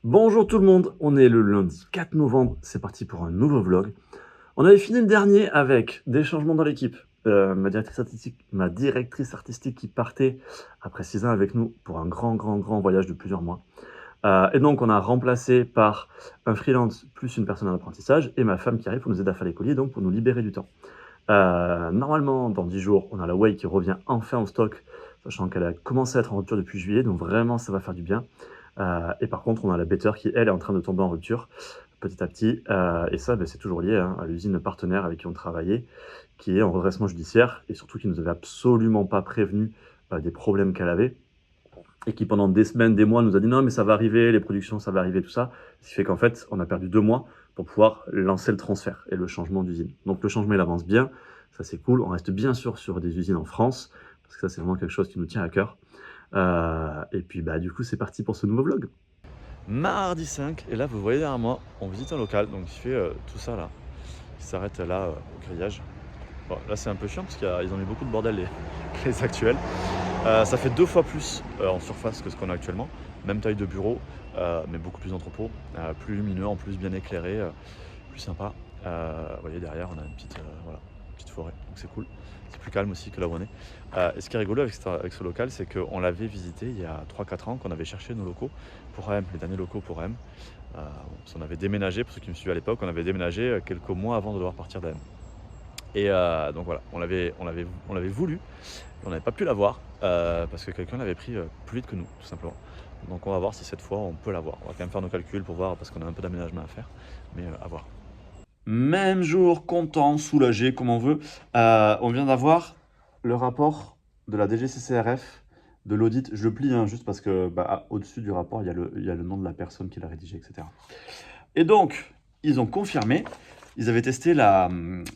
Bonjour tout le monde, on est le lundi 4 novembre, c'est parti pour un nouveau vlog. On avait fini le dernier avec des changements dans l'équipe. Ma directrice artistique qui partait après 6 ans avec nous pour un grand voyage de plusieurs mois. Et donc on a remplacé par un freelance plus une personne en apprentissage et ma femme qui arrive pour nous aider à faire les colis, donc pour nous libérer du temps. Normalement, dans 10 jours, on a la Way qui revient enfin en stock, sachant qu'elle a commencé à être en rupture depuis juillet, donc vraiment ça va faire du bien. Et par contre, on a la Better qui, elle, est en train de tomber en rupture petit à petit. Et ça, c'est toujours lié à l'usine partenaire avec qui on travaillait, qui est en redressement judiciaire et surtout qui ne nous avait absolument pas prévenu des problèmes qu'elle avait. Et qui pendant des semaines, des mois, nous a dit non, mais ça va arriver, les productions, ça va arriver, tout ça. Ce qui fait qu'en fait, on a perdu 2 mois pour pouvoir lancer le transfert et le changement d'usine. Donc le changement, il avance bien. Ça, c'est cool. On reste bien sûr sur des usines en France, parce que ça, c'est vraiment quelque chose qui nous tient à cœur. Et puis, du coup, c'est parti pour ce nouveau vlog. Mardi 5, et là vous voyez derrière moi, on visite un local, donc il fait tout ça là, il s'arrête là au grillage. Bon, là c'est un peu chiant parce qu'ils ont mis beaucoup de bordel les actuels. Ça fait 2 fois plus en surface que ce qu'on a actuellement, même taille de bureau, mais beaucoup plus d'entrepôt, plus lumineux, en plus bien éclairé, plus sympa. Vous voyez derrière on a une petite, petite forêt, donc c'est cool. C'est plus calme aussi que là où on est. Et ce qui est rigolo avec ce local, c'est qu'on l'avait visité il y a 3-4 ans, qu'on avait cherché nos locaux pour AM, les derniers locaux pour AM. On avait déménagé, pour ceux qui me suivaient à l'époque, on avait déménagé quelques mois avant de devoir partir d'AM. Et donc voilà, on l'avait voulu, on n'avait pas pu l'avoir parce que quelqu'un l'avait pris plus vite que nous, tout simplement. Donc on va voir si cette fois on peut l'avoir. On va quand même faire nos calculs pour voir parce qu'on a un peu d'aménagement à faire, mais à voir. Même jour, content, soulagé, comme on veut. On vient d'avoir le rapport de la DGCCRF de l'audit. Je le plie juste parce que au-dessus du rapport, il y a le nom de la personne qui l'a rédigé, etc. Et donc, ils ont confirmé. Ils avaient testé la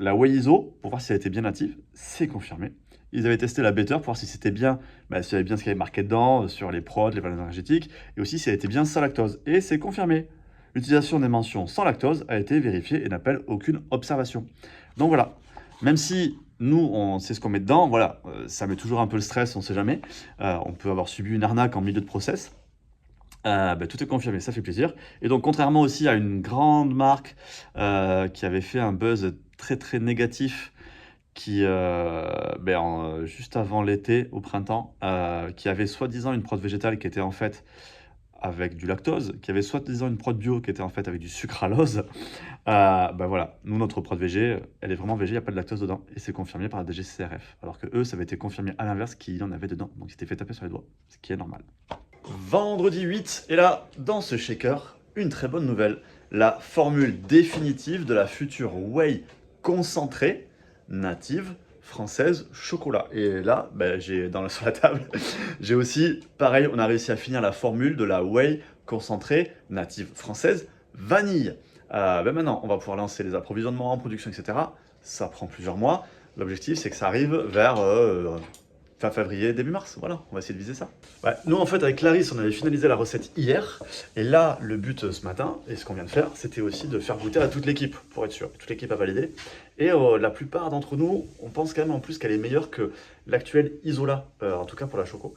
Way ISO pour voir si elle était bien native. C'est confirmé. Ils avaient testé la Better pour voir si c'était bien, s'il y avait bien ce qu'il y avait marqué dedans, sur les prods, les valeurs énergétiques, et aussi si elle était bien sans lactose. Et c'est confirmé. L'utilisation des mentions sans lactose a été vérifiée et n'appelle aucune observation. Donc voilà, même si nous, on sait ce qu'on met dedans, voilà, ça met toujours un peu le stress, on ne sait jamais. On peut avoir subi une arnaque en milieu de process. Tout est confirmé, ça fait plaisir. Et donc, contrairement aussi à une grande marque qui avait fait un buzz très négatif, qui, juste avant l'été, au printemps, qui avait soi-disant une prod végétale qui était en fait avec du lactose, qui avait soi-disant une prod bio qui était en fait avec du sucralose. Voilà, nous, notre prod végé, elle est vraiment végé, il n'y a pas de lactose dedans. Et c'est confirmé par la DGCCRF. Alors que eux, ça avait été confirmé à l'inverse qu'il y en avait dedans. Donc, ils s'étaient fait taper sur les doigts, ce qui est normal. Vendredi 8, et là, dans ce shaker, une très bonne nouvelle. La formule définitive de la future whey concentrée, native, française, chocolat. Et là, j'ai sur la table, j'ai aussi, pareil, on a réussi à finir la formule de la whey concentrée, native, française, vanille. Maintenant, on va pouvoir lancer les approvisionnements en production, etc. Ça prend plusieurs mois. L'objectif, c'est que ça arrive vers fin février, début mars. Voilà, on va essayer de viser ça. Nous, en fait, avec Clarisse, on avait finalisé la recette hier. Et là, le but ce matin, et ce qu'on vient de faire, c'était aussi de faire goûter à toute l'équipe, pour être sûr. Toute l'équipe a validé. Et la plupart d'entre nous, on pense quand même en plus qu'elle est meilleure que l'actuelle Isola, en tout cas pour la choco.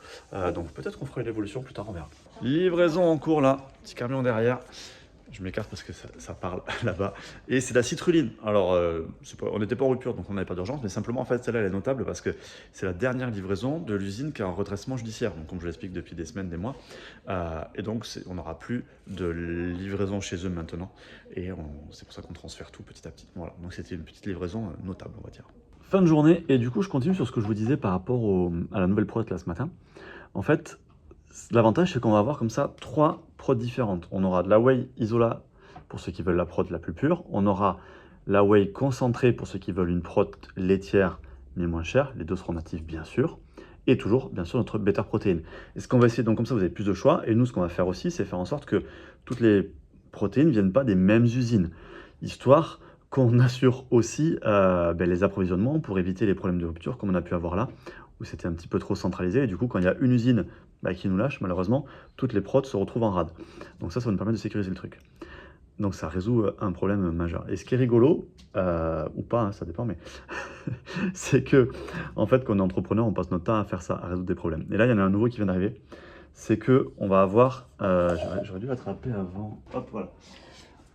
Donc peut-être qu'on fera une évolution plus tard, on verra. Livraison en cours là, petit camion derrière. Je m'écarte parce que ça parle là-bas. Et c'est de la citrulline. Alors, on n'était pas en rupture, donc on n'avait pas d'urgence, mais simplement, en fait, celle-là, elle est notable parce que c'est la dernière livraison de l'usine qui est en redressement judiciaire. Donc, comme je l'explique depuis des semaines, des mois. Et donc, on n'aura plus de livraison chez eux maintenant. Et c'est pour ça qu'on transfère tout petit à petit. Voilà, donc c'était une petite livraison notable, on va dire. Fin de journée, et du coup, je continue sur ce que je vous disais par rapport à la nouvelle prod là ce matin. En fait, l'avantage, c'est qu'on va avoir comme ça 3 prods différentes. On aura de la whey isola pour ceux qui veulent la prod la plus pure. On aura la whey concentrée pour ceux qui veulent une prod laitière mais moins chère. Les deux seront natifs, bien sûr. Et toujours, bien sûr, notre bêta protéine. Et ce qu'on va essayer, donc comme ça, vous avez plus de choix. Et nous, ce qu'on va faire aussi, c'est faire en sorte que toutes les protéines ne viennent pas des mêmes usines. Histoire qu'on assure aussi les approvisionnements pour éviter les problèmes de rupture comme on a pu avoir là, où c'était un petit peu trop centralisé. Et du coup, quand il y a une usine qui nous lâche, malheureusement, toutes les prods se retrouvent en rade. Donc ça va nous permettre de sécuriser le truc. Donc ça résout un problème majeur. Et ce qui est rigolo, ou pas, ça dépend, mais c'est que, en fait, quand on est entrepreneur, on passe notre temps à faire ça, à résoudre des problèmes. Et là, il y en a un nouveau qui vient d'arriver. c'est que on va avoir, j'aurais dû l'attraper avant, hop voilà.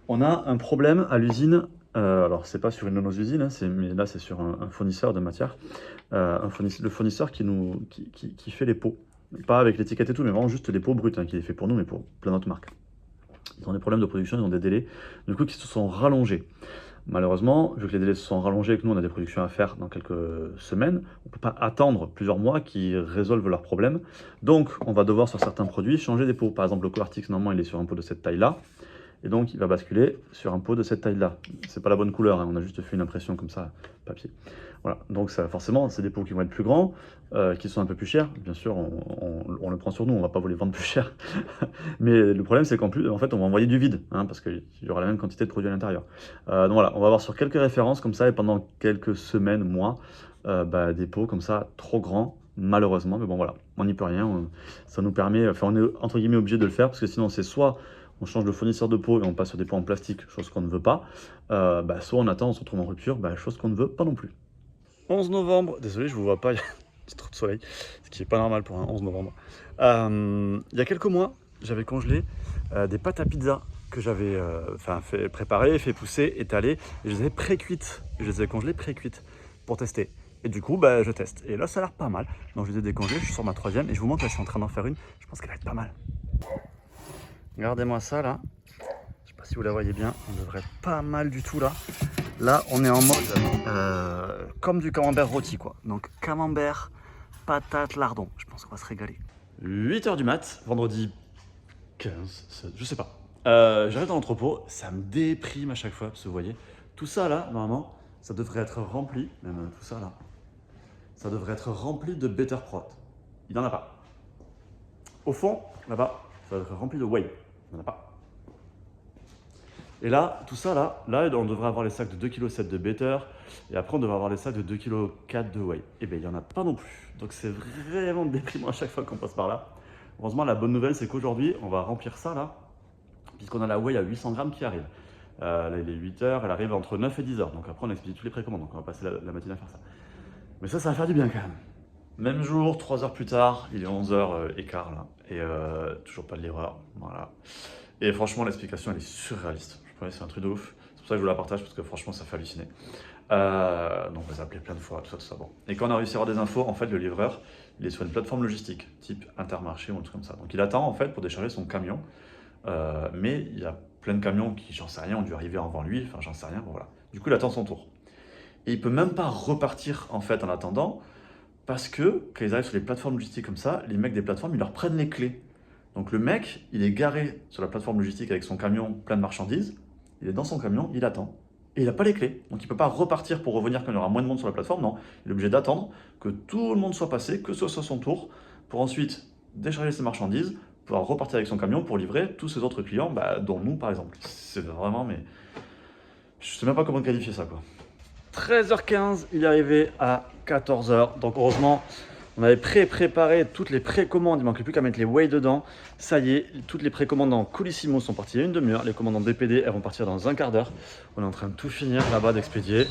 On a un problème à l'usine, alors c'est pas sur une de nos usines, hein, mais là c'est sur un fournisseur de matière, le fournisseur qui fait les pots. Pas avec l'étiquette et tout, mais vraiment juste les pots bruts, hein, qui les fait pour nous, mais pour plein d'autres marques. Ils ont des problèmes de production, ils ont des délais, du coup, qui se sont rallongés. Malheureusement, vu que les délais se sont rallongés et que nous, on a des productions à faire dans quelques semaines, on ne peut pas attendre plusieurs mois qu'ils résolvent leurs problèmes. Donc, on va devoir, sur certains produits, changer des pots. Par exemple, le Coartix, normalement, il est sur un pot de cette taille-là. Et donc, il va basculer sur un pot de cette taille-là. C'est pas la bonne couleur, hein, on a juste fait une impression comme ça, papier. Voilà, donc ça, forcément, c'est des pots qui vont être plus grands, qui sont un peu plus chers. Bien sûr, on le prend sur nous, on va pas vous les vendre plus cher. Mais le problème, c'est qu'en plus, en fait, on va envoyer du vide, hein, parce qu'il y aura la même quantité de produits à l'intérieur. Donc voilà, on va avoir sur quelques références comme ça, et pendant quelques semaines, mois, des pots comme ça, trop grands, malheureusement. Mais bon, voilà, on n'y peut rien. Ça nous permet, enfin, on est entre guillemets obligé de le faire, parce que sinon, c'est soit on change de fournisseur de pots et on passe sur des pots en plastique, chose qu'on ne veut pas, soit on attend, on se retrouve en rupture, chose qu'on ne veut pas non plus. 11 novembre, désolé, je vous vois pas, il y a trop de soleil, ce qui est pas normal pour un 11 novembre. Il y a quelques mois, j'avais congelé des pâtes à pizza que j'avais fait préparer, fait pousser, étaler, et je les avais pré-cuites. Je les avais congelées pré-cuites pour tester. Et du coup, je teste. Et là, ça a l'air pas mal. Donc, je les ai décongelées, je suis sur ma troisième, et je vous montre, là, je suis en train d'en faire une. Je pense qu'elle va être pas mal. Regardez-moi ça, là. Je sais pas si vous la voyez bien, on devrait être pas mal du tout, là. Là, on est en mode comme du camembert rôti, quoi. Donc, camembert, patate, lardon. Je pense qu'on va se régaler. 8h du mat, vendredi 15, 16, je sais pas. J'arrive dans l'entrepôt, ça me déprime à chaque fois, parce que vous voyez, tout ça là, normalement, ça devrait être rempli, même tout ça là, ça devrait être rempli de Better Prot. Il n'en a pas. Au fond, là-bas, ça devrait être rempli de whey. Il n'en a pas. Et là, tout ça là, on devrait avoir les sacs de 2,7 kg de Better, et après on devrait avoir les sacs de 2,4 kg de whey. Et bien il n'y en a pas non plus. Donc c'est vraiment déprimant à chaque fois qu'on passe par là. Heureusement, la bonne nouvelle, c'est qu'aujourd'hui, on va remplir ça là, puisqu'on a la whey à 800 grammes qui arrive. Là, il est 8h, elle arrive entre 9 et 10h. Donc après, on expédie tous les précommandes. Donc on va passer la matinée à faire ça. Mais ça va faire du bien quand même. Même jour, 3 heures plus tard, il est 11h15 là. Et toujours pas de livreur. Voilà. Et franchement, l'explication, elle est surréaliste. Je promets, c'est un truc de ouf. C'est pour ça que je vous la partage, parce que franchement, ça fait halluciner. Donc on les a appelés plein de fois, tout ça. Bon. Et quand on a réussi à avoir des infos, en fait, le livreur, il est sur une plateforme logistique, type Intermarché ou un truc comme ça. Donc il attend, en fait, pour décharger son camion. Mais il y a plein de camions qui, j'en sais rien, ont dû arriver avant lui. Enfin, j'en sais rien. Bon, voilà. Du coup, il attend son tour. Et il peut même pas repartir, en fait, en attendant, parce que quand ils arrivent sur les plateformes logistiques comme ça, les mecs des plateformes, ils leur prennent les clés. Donc le mec, il est garé sur la plateforme logistique avec son camion plein de marchandises, il est dans son camion, il attend. Et il n'a pas les clés. Donc il ne peut pas repartir pour revenir quand il y aura moins de monde sur la plateforme, non. Il est obligé d'attendre que tout le monde soit passé, que ce soit son tour, pour ensuite décharger ses marchandises, pouvoir repartir avec son camion pour livrer tous ses autres clients, dont nous par exemple. C'est vraiment, mais je sais même pas comment qualifier ça, quoi. 13h15, il est arrivé à 14h. Donc heureusement, on avait préparé toutes les précommandes. Il ne manquait plus qu'à mettre les whey dedans. Ça y est, toutes les précommandes en Colissimo sont parties il y a une demi-heure. Les commandes en DPD, elles vont partir dans un quart d'heure. On est en train de tout finir là-bas, d'expédier.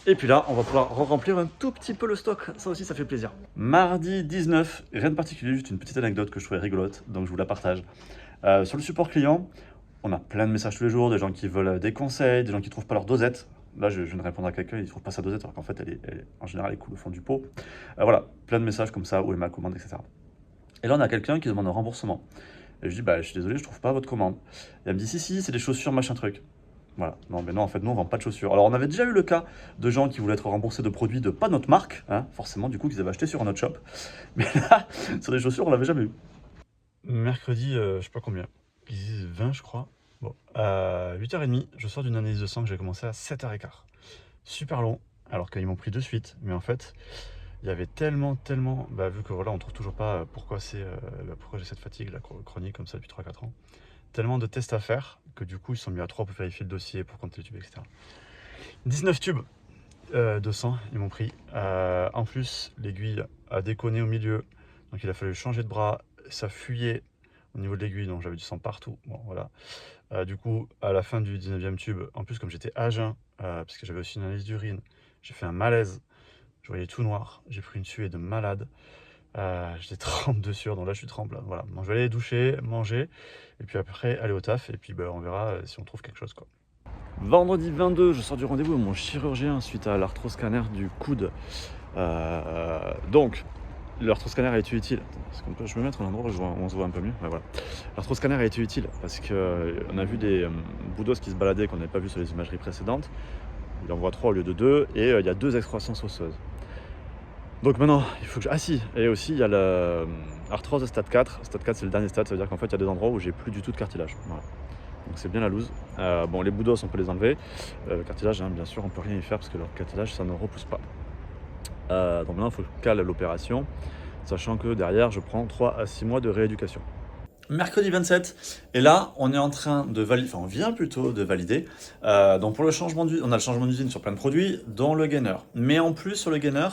Et puis là, on va pouvoir remplir un tout petit peu le stock. Ça aussi, ça fait plaisir. Mardi 19, rien de particulier, juste une petite anecdote que je trouvais rigolote. Donc je vous la partage. Sur le support client, on a plein de messages tous les jours, des gens qui veulent des conseils, des gens qui ne trouvent pas leur dosette. Là, je viens de répondre à quelqu'un, il ne trouve pas sa dosette, alors qu'en fait, en général, elle coule au fond du pot. Voilà, plein de messages comme ça, où est ma commande, etc. Et là, on a quelqu'un qui demande un remboursement. Et je dis, je suis désolé, je trouve pas votre commande. Et elle me dit, si, c'est des chaussures, machin truc. Voilà, non, mais non, en fait, nous, on vend pas de chaussures. Alors, on avait déjà eu le cas de gens qui voulaient être remboursés de produits de pas notre marque, hein, forcément, du coup, qu'ils avaient acheté sur un autre shop. Mais là, sur des chaussures, on l'avait jamais eu. Mercredi, je sais pas combien, 20, je crois. Bon, à 8h30, je sors d'une analyse de sang que j'ai commencé à 7h15. Super long, alors qu'ils m'ont pris de suite. Mais en fait, il y avait tellement, vu que voilà, on trouve toujours pas pourquoi j'ai cette fatigue la chronique comme ça depuis 3-4 ans. Tellement de tests à faire que du coup, ils sont mis à 3 pour vérifier le dossier, pour compter les tubes, etc. 19 tubes de sang, ils m'ont pris. En plus, l'aiguille a déconné au milieu, donc il a fallu changer de bras. Ça fuyait au niveau de l'aiguille, donc j'avais du sang partout. Bon, voilà. Du coup, à la fin du 19e tube, en plus, comme j'étais à jeun, parce que j'avais aussi une analyse d'urine, j'ai fait un malaise. Je voyais tout noir. J'ai pris une suée de malade. J'étais trempe de sueur, donc là je suis trempe là. Voilà, donc je vais aller doucher, manger, et puis après aller au taf, et puis on verra si on trouve quelque chose quoi. Vendredi 22, je sors du rendez-vous avec mon chirurgien suite à l'arthroscanner du coude. Donc, l'arthroscanner a été utile. Est-ce qu'on peut, je vais me mettre à un endroit où on se voit un peu mieux. Ouais, voilà. L'arthroscanner a été utile parce qu'on a vu des boudos qui se baladaient qu'on n'avait pas vu sur les imageries précédentes. Il en voit 3 au lieu de 2, et il y a 2 excroissances osseuses. Donc maintenant, il faut que Ah si, et aussi il y a l'arthrose stade 4. Stade 4, c'est le dernier stade, ça veut dire qu'en fait il y a des endroits où j'ai plus du tout de cartilage. Voilà. Donc c'est bien la loose. Bon, les boudos, on peut les enlever. Le cartilage, hein, bien sûr, on peut rien y faire parce que leur cartilage, ça ne repousse pas. Donc maintenant, il faut que je cale l'opération, sachant que derrière, je prends 3 à 6 mois de rééducation. Mercredi 27, et là, on est en train de valider, enfin, on vient plutôt de valider. Donc pour le changement d'usine, on a le changement d'usine sur plein de produits, dont le gainer. Mais en plus, sur le gainer,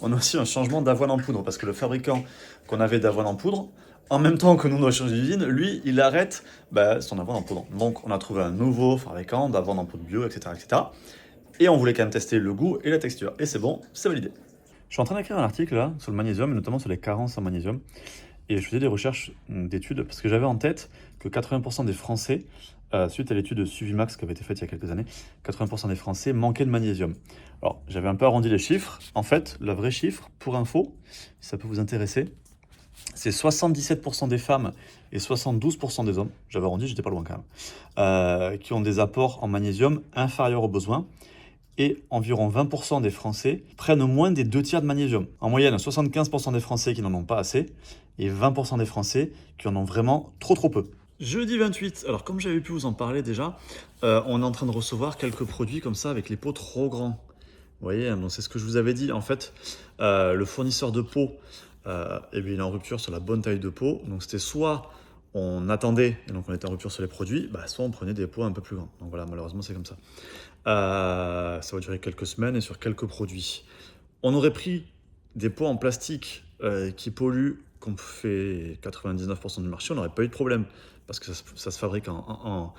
on a aussi un changement d'avoine en poudre, parce que le fabricant qu'on avait d'avoine en poudre, en même temps que nous, on doit changer d'usine, lui, il arrête son avoine en poudre. Donc on a trouvé un nouveau fabricant d'avoine en poudre bio, etc., etc. Et on voulait quand même tester le goût et la texture. Et c'est bon, c'est validé. Je suis en train d'écrire un article là sur le magnésium, et notamment sur les carences en magnésium. Et je faisais des recherches d'études parce que j'avais en tête que 80% des Français, suite à l'étude Suvimax qui avait été faite il y a quelques années, 80% des Français manquaient de magnésium. Alors j'avais un peu arrondi les chiffres. En fait, le vrai chiffre, pour info, si ça peut vous intéresser, c'est 77% des femmes et 72% des hommes, j'avais arrondi, j'étais pas loin quand même, qui ont des apports en magnésium inférieurs aux besoins. Et environ 20% des Français prennent moins des 2/3 de magnésium. En moyenne, 75% des Français qui n'en ont pas assez et 20% des Français qui en ont vraiment trop peu. Jeudi 28, alors comme j'avais pu vous en parler déjà, on est en train de recevoir quelques produits comme ça avec les pots trop grands. Vous voyez, donc c'est ce que je vous avais dit. En fait, le fournisseur de pots, eh bien, il est en rupture sur la bonne taille de pot. Donc c'était soit on attendait, et donc on était en rupture sur les produits, soit on prenait des pots un peu plus grands. Donc voilà, malheureusement c'est comme ça. Ça va durer quelques semaines et sur quelques produits. On aurait pris des pots en plastique qui polluent, qu'on fait 99% du marché, on n'aurait pas eu de problème parce que ça se fabrique en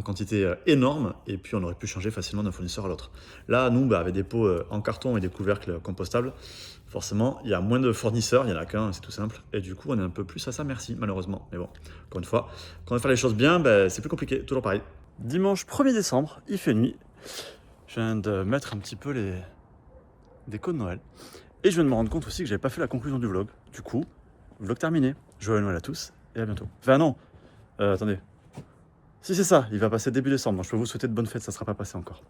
quantité énorme, et puis on aurait pu changer facilement d'un fournisseur à l'autre. Là, nous, avec des pots en carton et des couvercles compostables, forcément, il y a moins de fournisseurs, il n'y en a qu'un, c'est tout simple, et du coup, on est un peu plus à sa merci, malheureusement. Mais bon, encore une fois, quand on veut faire les choses bien, c'est plus compliqué, toujours pareil. Dimanche 1er décembre, il fait nuit. Je viens de mettre un petit peu les décos de Noël. Et je viens de me rendre compte aussi que j'avais pas fait la conclusion du vlog. Du coup, vlog terminé. Joyeux Noël à tous et à bientôt. Enfin non, attendez. Si c'est ça, il va passer début décembre. Donc je peux vous souhaiter de bonnes fêtes, ça sera pas passé encore.